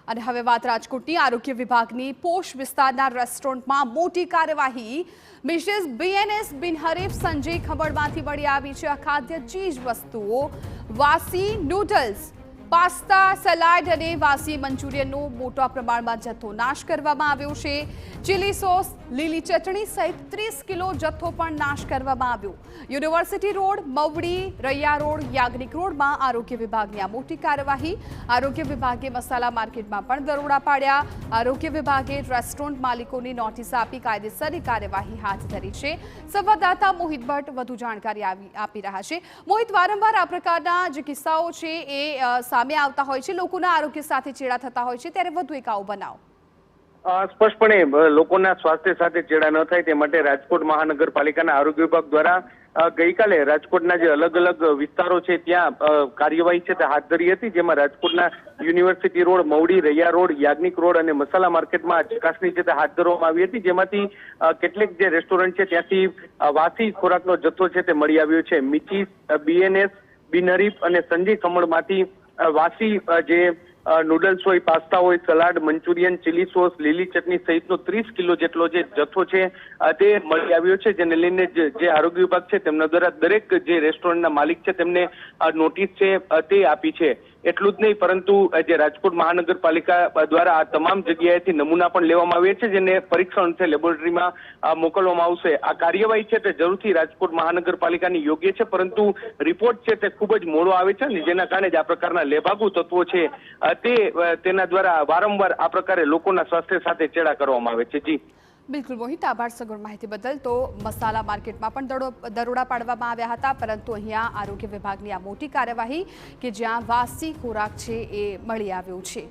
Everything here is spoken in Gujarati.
અને હવે વાત રાજકોટની આરોગ્ય વિભાગની પોશ વિસ્તારના રેસ્ટોરન્ટમાં મોટી કાર્યવાહી મિસિસ બીએનએસ બિનહરીફ સંજય ખબરમાંથી મળી આવી છે અખાદ્ય ચીજ વસ્તુઓ વાસી નૂડલ્સ પાસ્તા સલાડ અને વાસી મંચુરિયનનો મોટા પ્રમાણમાં જથ્થો નાશ કરવામાં આવ્યો છે ચીલી સોસ લીલી ચટણી સહિત 30 કિલો જથ્થો પણ નાશ કરવામાં આવ્યો university road Mavdi Raiya road Yagnik રોડમાં આરોગ્ય વિભાગની આ મોટી કાર્યવાહી આરોગ્ય વિભાગે મસાલા માર્કેટમાં પણ દરોડા પાડ્યા આરોગ્ય વિભાગે રેસ્ટોરન્ટ માલિકોને નોટિસ આપી કાયદેસરની કાર્યવાહી હાથ ધરી છે સંવાદદાતા મોહિત ભટ્ટ વધુ જાણકારી આપી રહ્યા છે મોહિત વારંવાર આ પ્રકારના જે કિસ્સાઓ છે એ સામે આવતા હોય છે લોકોના આરોગ્ય સાથે ચેડા થતા હોય છે ત્યારે વધુ એક આવો બનાવ સ્પષ્ટપણે લોકોના સ્વાસ્થ્ય સાથે ચેડા ન થાય તે માટે રાજકોટ મહાનગરપાલિકાના આરોગ્ય વિભાગ દ્વારા ગઈકાલે રાજકોટના જે અલગ અલગ વિસ્તારો છે ત્યાં કાર્યવાહી છે તે હાથ ધરી હતી જેમાં રાજકોટના university road Mavdi Raiya road Yagnik road અને મસાલા માર્કેટમાં ચકાસણી છે તે હાથ ધરવામાં આવી હતી જેમાંથી કેટલીક જે રેસ્ટોરન્ટ છે ત્યાંથી વાસી ખોરાકનો જથ્થો છે તે મળી આવ્યો છે મિચીસ બીએનએસ બિનહરીફ અને સંજય કમળમાંથી વાસી જે નૂડલ્સ હોય પાસ્તા હોય સલાડ મંચુરિયન ચીલી સોસ લીલી ચટણી સહિતનો 30 કિલો જેટલો જે જથ્થો છે તે મળી આવ્યો છે જેને લઈને જે આરોગ્ય વિભાગ છે તેમના દ્વારા દરેક જે રેસ્ટોરન્ટના માલિક છે તેમને નોટિસ છે તે આપી છે એટલું જ નહીં પરંતુ જે રાજકોટ મહાનગરપાલિકા દ્વારા આ તમામ જગ્યાએથી નમૂના પણ લેવામાં આવ્યા છે જેને પરીક્ષણ છે લેબોરેટરીમાં મોકલવામાં આવશે આ કાર્યવાહી છે તે જરૂરથી રાજકોટ મહાનગરપાલિકાની યોગ્ય છે પરંતુ રિપોર્ટ છે તે ખૂબ જ મોડો આવે છે અને જેના કારણે જ આ પ્રકારના લેભાગુ તત્વો છે તેના દ્વારા વારંવાર આ પ્રકારે લોકોના સ્વાસ્થ્ય સાથે ચેડા કરવામાં આવે છે જી બિલકુલ મોહિત આભાર સગવડ માહિતી બદલ તો મસાલા માર્કેટમાં પણ દરોડા પાડવામાં આવ્યા હતા પરંતુ અહીંયા આરોગ્ય વિભાગની આ મોટી કાર્યવાહી કે જ્યાં વાસી ખોરાક છે એ મળી આવ્યો છે